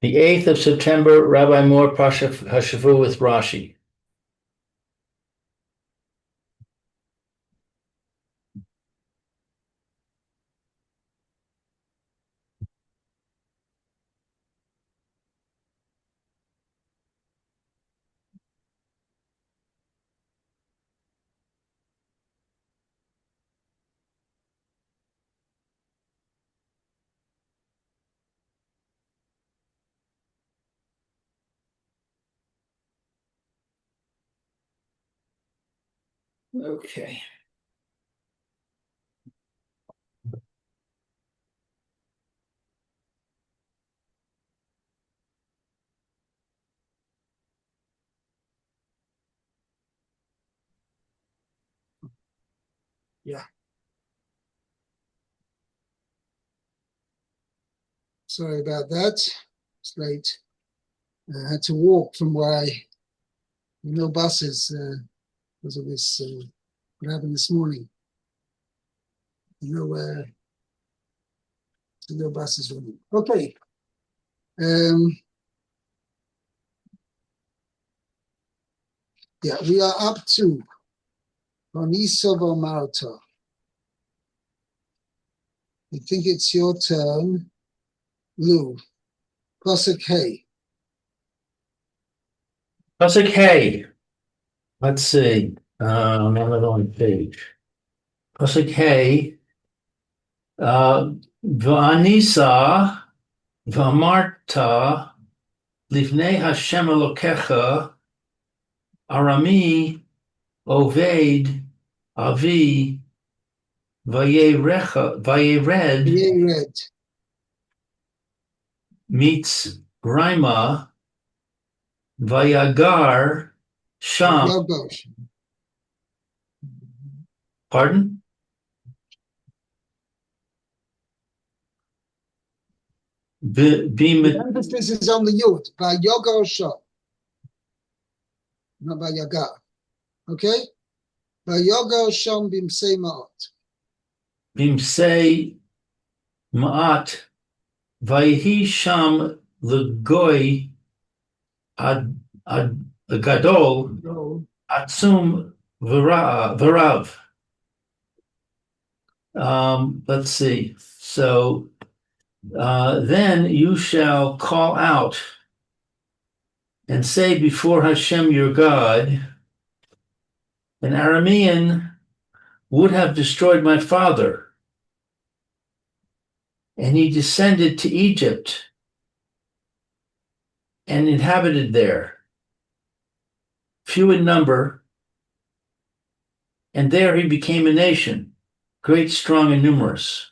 The 8th of September, Rabbi Moore, Parsha Hashavua with Rashi. Okay. Yeah. Sorry about that. It's late. I had to walk from where no buses because of this, what happened this morning. No buses running. Okay. Yeah, we are up to Ki-Savo Marta. I think it's your turn, Lou. Pasuk Hey. Pasuk Hey. Let's see. I'm on the wrong page. Pasuk Hey. V'anisa v'amarta livnei Hashem Elokecha Arami Oved Avi Vayered meets Rima Vayagar Sham. Yogosh. Pardon? The emphasis is on the yud. Vayogosh. Not Vayagar. Okay? Vayogosh bimsei ma'at. Bimsei Ma'at Vayhi Sham Legoy Ad Gadol Atzum Varav. Let's see. So then you shall call out and say before Hashem your God, an Aramean would have destroyed my father, and he descended to Egypt and inhabited there, few in number, and there he became a nation, great, strong, and numerous.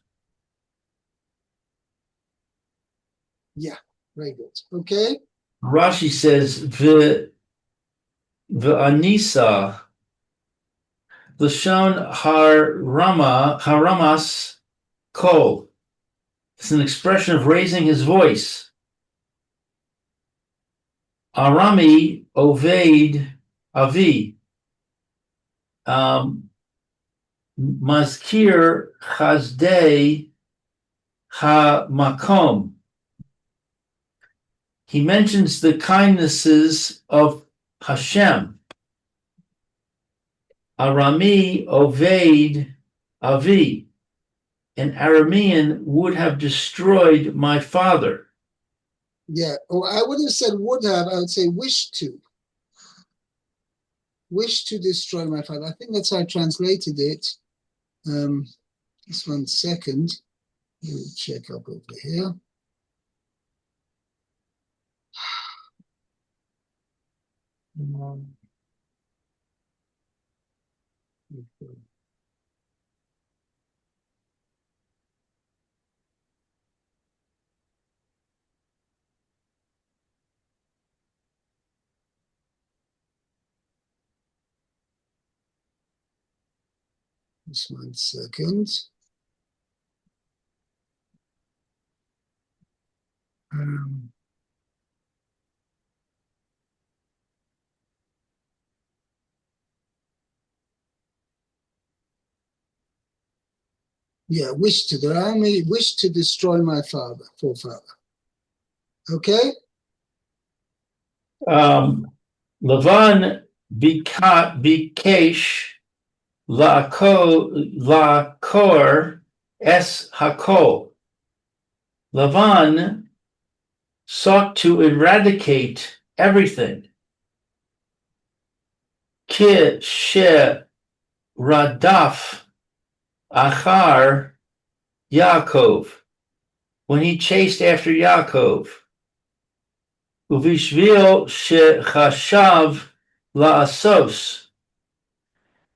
Yeah, very good. Okay. Rashi says, V'anisa, Lashon haramas kol. It's an expression of raising his voice. Arami oved avi. Mazkir chazdei ha-makom. He mentions the kindnesses of Hashem. Arami oved avi. An Aramean would have destroyed my father. Yeah. Oh, I wouldn't have said would have. I would say wish to. Wish to destroy my father. I think that's how I translated it. Just 1 second. We'll check up over here. Just 1 second. Yeah, wish to. The army wish to destroy my forefather. Okay? Lavan bikesh lakor es hakol. Lavan sought to eradicate everything. Ki she radaf achar Yaakov, when he chased after Yaakov. Uvishvil shechashav la'asos,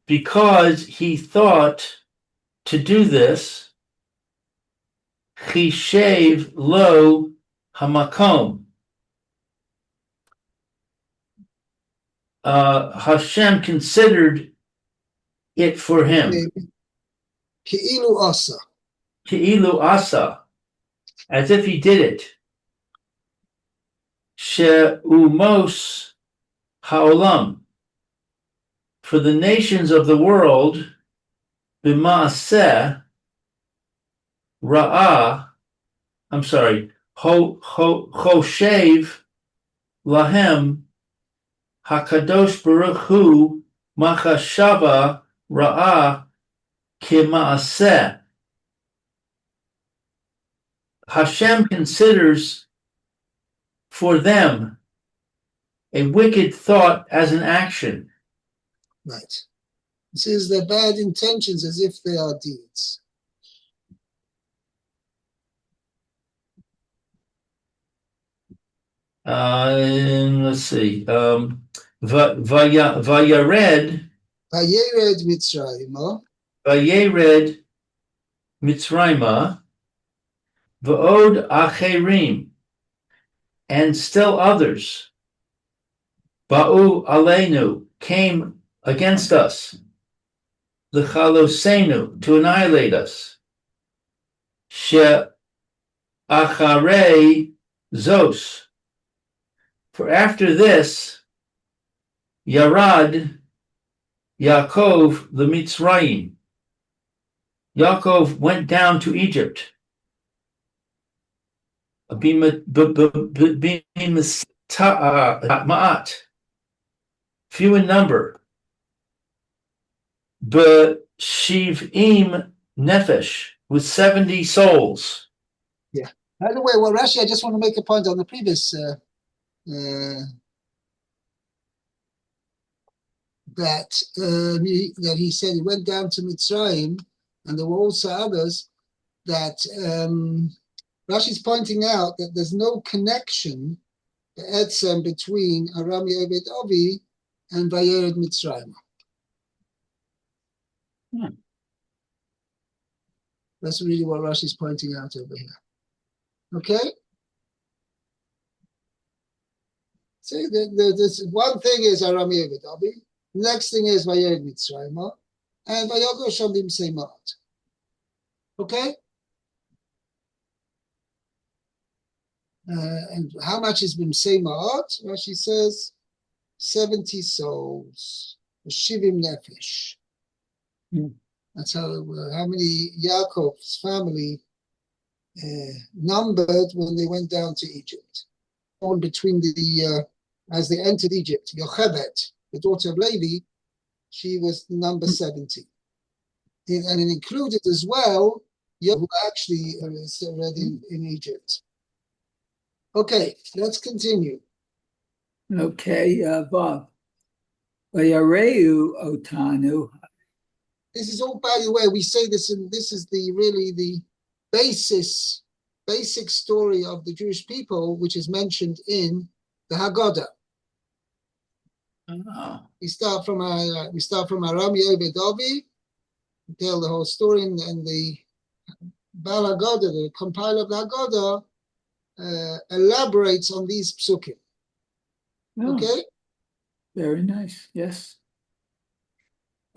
because he thought to do this, chishev lo hamakom. Hashem considered it for him. Ki'ilu asa. Ki'ilu asa, as if he did it. She'umos haolam, for the nations of the world, b'maaseh ra'ah, choshev lahem hakadosh baruch hu machashava ra'ah k'maaseh. Hashem considers for them a wicked thought as an action. Right. It says their bad intentions as if they are deeds. And let's see. Vayared Vayered Mitzrayim. Vayered Mitzrayma, Va'od Acherim, and still others, Ba'u Aleinu, came against us, L'chalosenu, to annihilate us, She Acharei Zos, for after this, Yarad Yaakov the Mitzrayim, Yaakov went down to Egypt. Ma'at, few in number. B'shiv'im nefesh, with 70 souls. Yeah. By the way, well, Rashi, I just want to make a point on the previous that he said he went down to Mitzrayim, and there were also others that Rashi's pointing out that there's no connection, the etzem, between Aram Yeved Avi and Vayered Mitzrayim. That's really what Rashi's pointing out over here. Okay? See, this one thing is Aram Yeved Avi, next thing is Vayered Mitzrayim, and Vayogo Shamdim Seimat. Okay? And how much is Bimsei Ma'at? Rashi says 70 souls. Shivim Nefesh. That's how many Yaakov's family numbered when they went down to Egypt. On between as they entered Egypt, Yochebed, the daughter of Levi, she was number 70. And it included as well, who actually is already in Egypt. Okay, let's continue. Okay, Bob. Vayareu otanu. This is all, by the way, we say this, and this is really the basic story of the Jewish people, which is mentioned in the Haggadah. Oh. We start from Aram Yeved Avi, tell the whole story, and the Bal Haggadah, the compiler of the Haggadah, elaborates on these psukim. Oh, okay? Very nice, yes.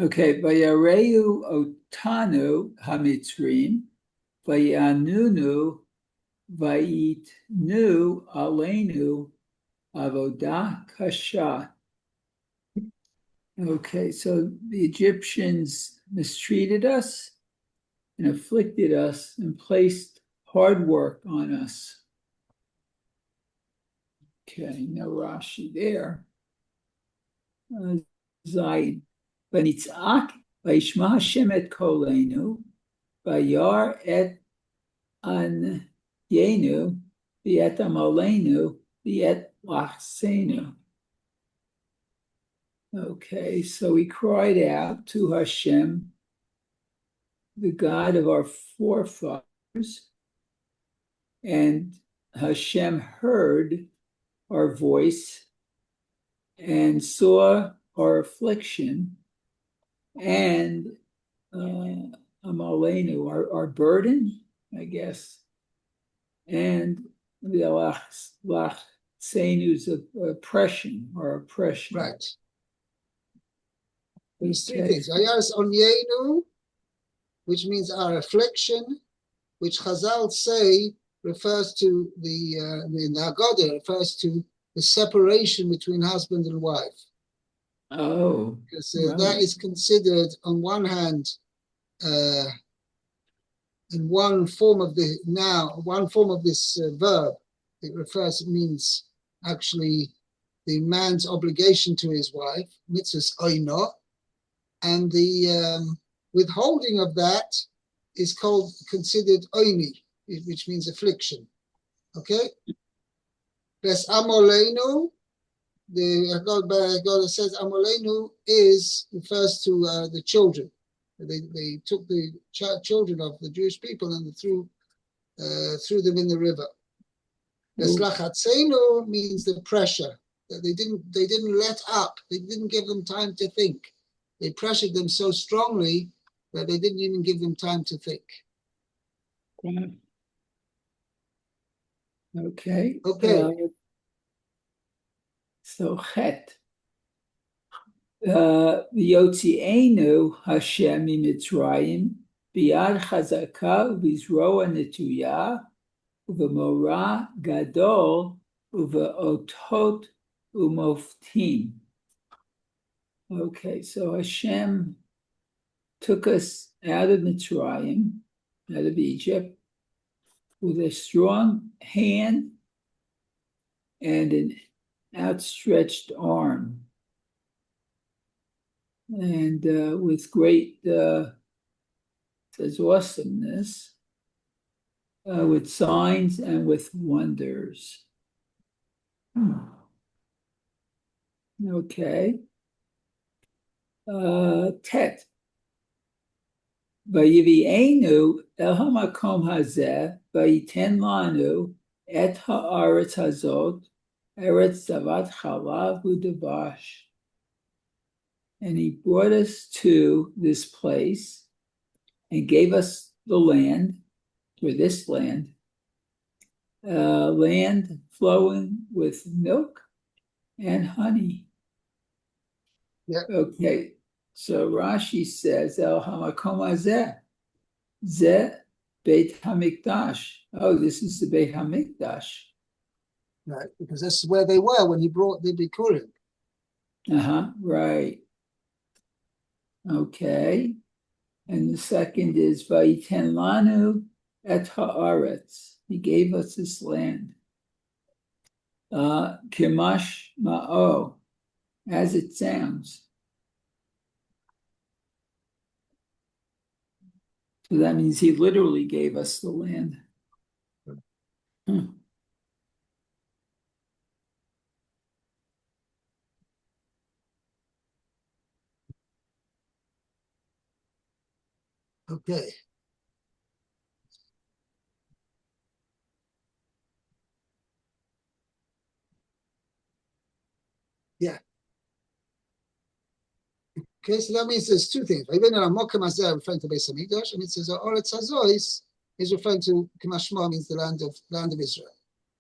Okay, Vayareu otanu hamitzrim, vayanunu, vayitnu aleinu, avodah kasha. Okay, so the Egyptians mistreated us and afflicted us and placed hard work on us. Okay, no Rashi there. Zayin. Vanitzak, Vaishma Hashem et kolenu, Vayar et an yenu, Viet amalenu, Viet lachsenu. Okay, so we cried out to Hashem, the God of our forefathers, and Hashem heard our voice and saw our affliction and amalenu, our burden, I guess, and the lachsenu's of oppression or oppression. Right. There's three things. Ayas onyenu, which means our affliction, which Chazal say refers to the Haggadah, refers to the separation between husband and wife. Oh, Because right. that is considered, on one hand, in one form of this verb, it means actually the man's obligation to his wife, mitzvahs oino, and the withholding of that is considered oini, which means affliction. Okay? Ves amolenu, the God says amolenu refers to the children. They took the children of the Jewish people and threw them in the river. Ves lachatzenu means the pressure that they didn't let up. They didn't give them time to think. They pressured them so strongly that they didn't even give them time to think. Okay. Okay. So chet. Yotzienu Hashem mitzrayim biad chazaka v'zroa netuya uv'mora gadol uv'otot umoftim. Okay, so Hashem took us out of Mitzrayim, out of Egypt, with a strong hand and an outstretched arm, and with great says awesomeness, with signs and with wonders. Okay. Tet. Vayivi'enu el hamakom hazeh vayiten lanu et haaretz hazot eretz zavat chalav u'devash. And he brought us to this place and gave us the land, or this land, land flowing with milk and honey. Yeah. Okay, so Rashi says, El hamakom hazeh, zeh Beit Hamikdash. Oh, this is the Beit Hamikdash. Right, because this is where they were when he brought the Bikurim. Right. Okay. And the second is Vayiten lanu et haaretz. He gave us this land. Kimash ma'o, as it sounds. So that means he literally gave us the land. Okay. Yeah. Okay, so that means there's two things. Even Mokem Hazeh referring to Beis Hamikdash, and it says Oretz Hazois is referring to Kimashma, means the land of Israel.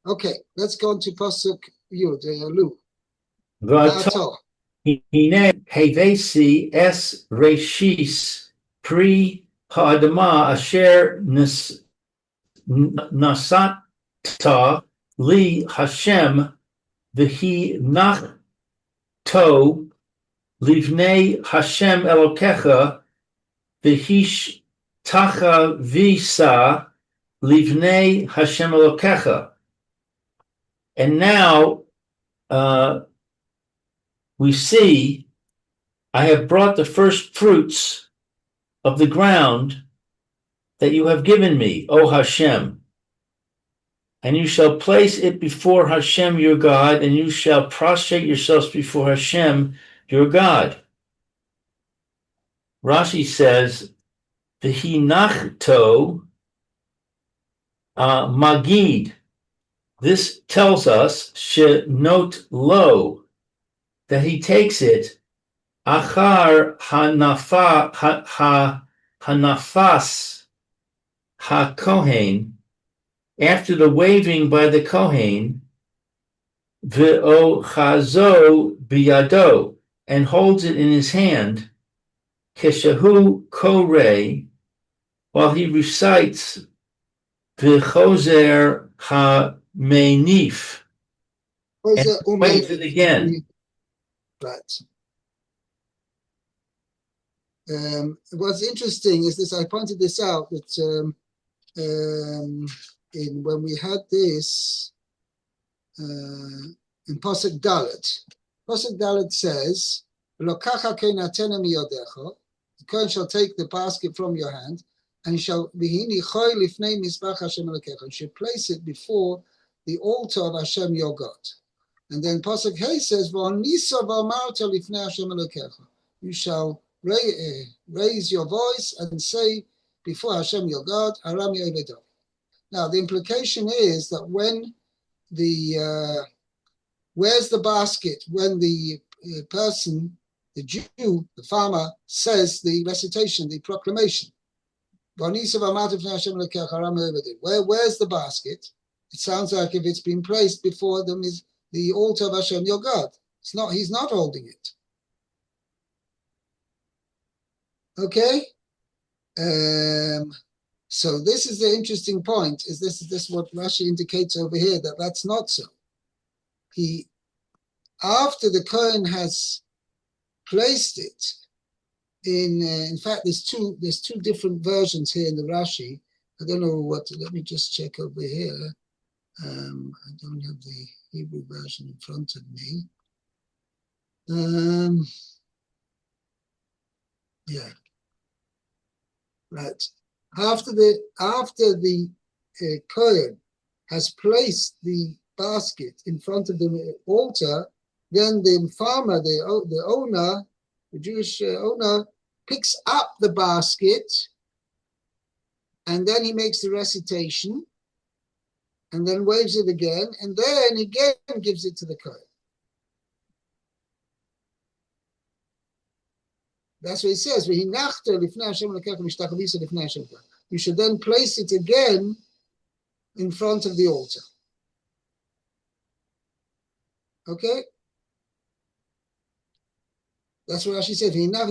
Okay, let's go on to Pasuk Yud, Lu. V'ato hine hevesi es reshis pri ha'adama asher nasata li Hashem v'hi nachto livnei Hashem Elokecha v'hish tacha visa livnei Hashem Elokecha. And now we see, I have brought the first fruits of the ground that you have given me, O Hashem. And you shall place it before Hashem your God, and you shall prostrate yourselves before Hashem your God. Rashi says, V'hinachto magid. This tells us, note lo, that he takes it, achar hanafas ha-kohen, after the waving by the Kohen, v'ochazo biyado, and holds it in his hand, keshahu koreh, while he recites v'chozer ha-menif, and waves it again. Right. What's interesting is this, I pointed this out, that when we had this in Pasuk Dalet says, "Lokacha kenatena miyodecha," the Kohen shall take the basket from your hand, and shall v'hini choy lifnei mizbach Hashem Elokecha, and shall place it before the altar of Hashem your God. And then Pasuk Hey says, "V'onisa v'amarta lifnei Hashem Elokecha," you shall raise your voice and say before Hashem your God, Aram Yevedo. Now the implication is that when where's the basket when the person, the Jew, the farmer, says the recitation, the proclamation? Where's the basket? It sounds like if it's been placed before them is the altar of Hashem your God. It's not. He's not holding it. Okay. So this is the interesting point. Is this what Rashi indicates over here, that that's not so? After the Kohen has placed it in fact, there's two different versions here in the Rashi. I don't know what. Let me just check over here. I don't have the Hebrew version in front of me. Yeah. Right. After the Kohen has placed the basket in front of the altar, then the farmer, the owner, the Jewish owner, picks up the basket, and then he makes the recitation, and then waves it again, and then again gives it to the Kohen. That's what he says. You should then place it again in front of the altar. Okay? That's what Rashi said. And then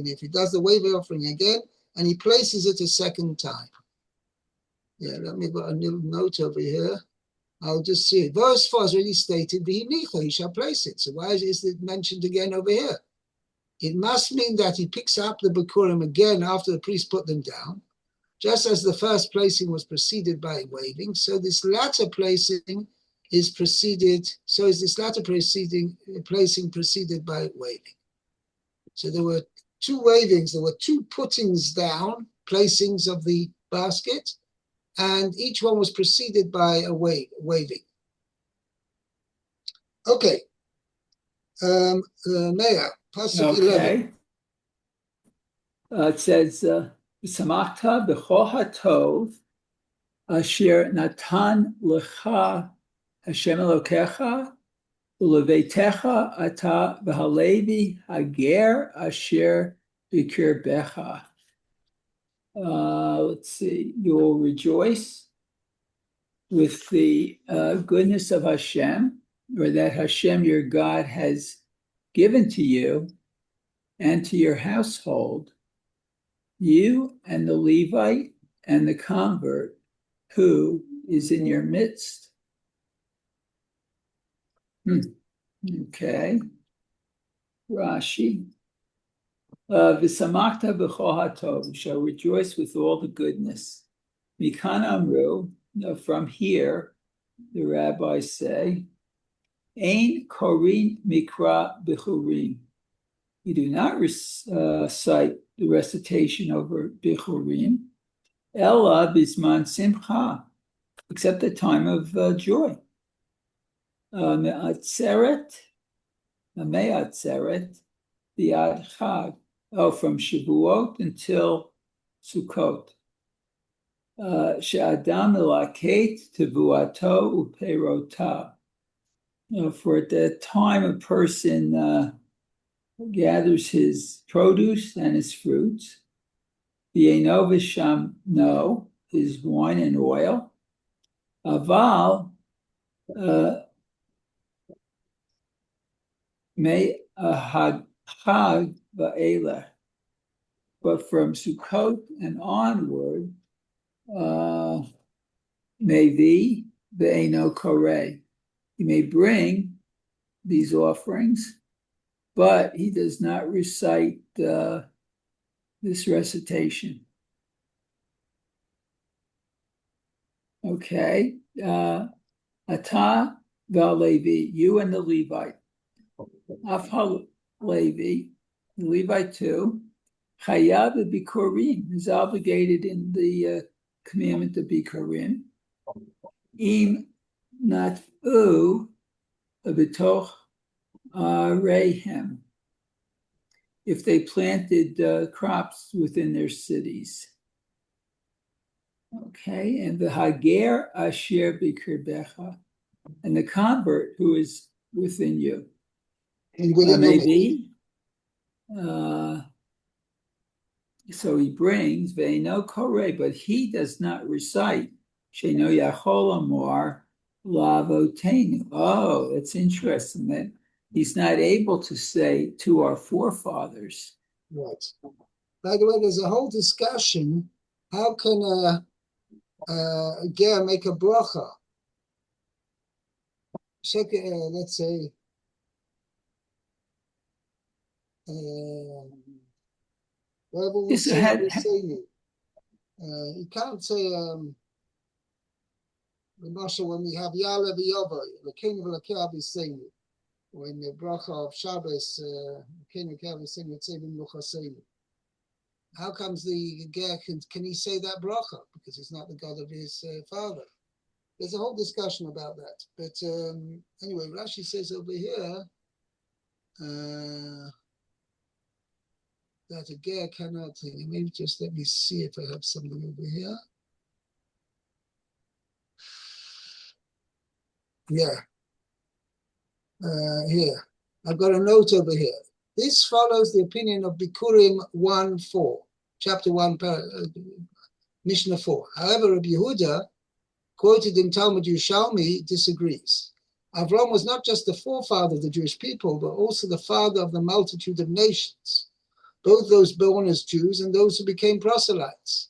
if he does the wave offering again, and he places it a second time. Yeah, let me put a little note over here. I'll just see it. Verse 4 is already stated, he shall place it. So why is it mentioned again over here? It must mean that he picks up the Bikurim again after the priest put them down. Just as the first placing was preceded by waving, so this latter placing is preceded, so is this latter placing preceded by waving. So there were two wavings, there were two puttings down, placings of the basket, and each one was preceded by a waving. Okay. Meir, Pasuk 11. It says, V'samachta b'chol hatov asher natan lecha Hashem Elokecha uleveitecha ata v'halevi hager asher b'kirbecha. Let's see. You will rejoice with the goodness of Hashem, or that Hashem your God has given to you and to your household, you and the Levite and the convert who is in your midst. Okay. Rashi. V'samachta b'chol hatov, you shall rejoice with all the goodness. Mikan Amru, from here, the rabbis say, Ein Korin Mikra Bichurim. You do not recite the recitation over Bichurim, Ella Bisman Simcha, except the time of joy. Me'atzeret, the Ad Chag, from Shavuot until Sukkot. She'adam elaket tevuato uperota. For at that time, a person gathers his produce and his fruits. V'eno v'sham, no, his wine and oil. Aval may hag va'elech. But from Sukkot and onward, Mevi ve'eno koreh. He may bring these offerings, but he does not recite this recitation. Okay. Ata v'alevi, you and the Levite. Af Levi, the Levite too. Chayav bikurim is obligated in the commandment of bikurim. Im natfu b'toch rehem, if they planted crops within their cities. Okay, and the hager asher b'kirbecha, and the convert who is within you. Maybe. So he brings ve'eno koreh, but he does not recite she'no yachol amor lavotenu. Oh, it's interesting that he's not able to say to our forefathers. Right. By the way, there's a whole discussion. How can a ger make a bracha? Let's say, whatever we say, you can't say, when we have Yale v'Yovo, the king of Lakeh v'Seinu, or in the bracha of Shabbos, the king of Lakeh v'Seinu, Tzevim Luchaseinu. How comes the ger can he say that bracha? Because he's not the God of his father. There's a whole discussion about that. But anyway, Rashi says over here that a ger cannot. Maybe just let me see if I have something over here. Yeah. Here. I've got a note over here. This follows the opinion of Bikurim 1:4, chapter 1, Mishnah 4. However, Rabbi Yehuda, quoted in Talmud Yerushalmi, disagrees. Avram was not just the forefather of the Jewish people, but also the father of the multitude of nations, both those born as Jews and those who became proselytes.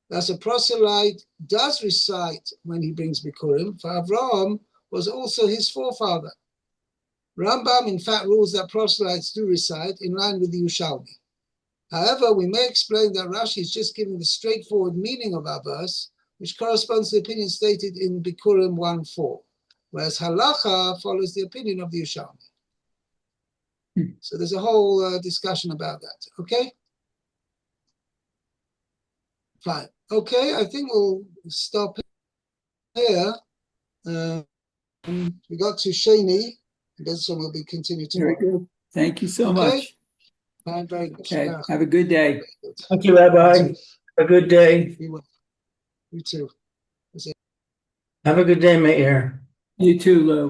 Thus, a proselyte does recite when he brings Bikurim, for Avram was also his forefather. Rambam, in fact, rules that proselytes do recite in line with the Yerushalmi. However, we may explain that Rashi is just giving the straightforward meaning of our verse, which corresponds to the opinion stated in Bikurim 1:4, whereas Halacha follows the opinion of the Yerushalmi. So there's a whole discussion about that. Okay? Fine. Okay, I think we'll stop here. We got to Sheni, and this one will be continued tomorrow. Very good. Thank you so much. Fine, very good. Okay, have a good day. Thank you, Rabbi. Have a good day. You too. Have a good day, Meir. You too, Lou.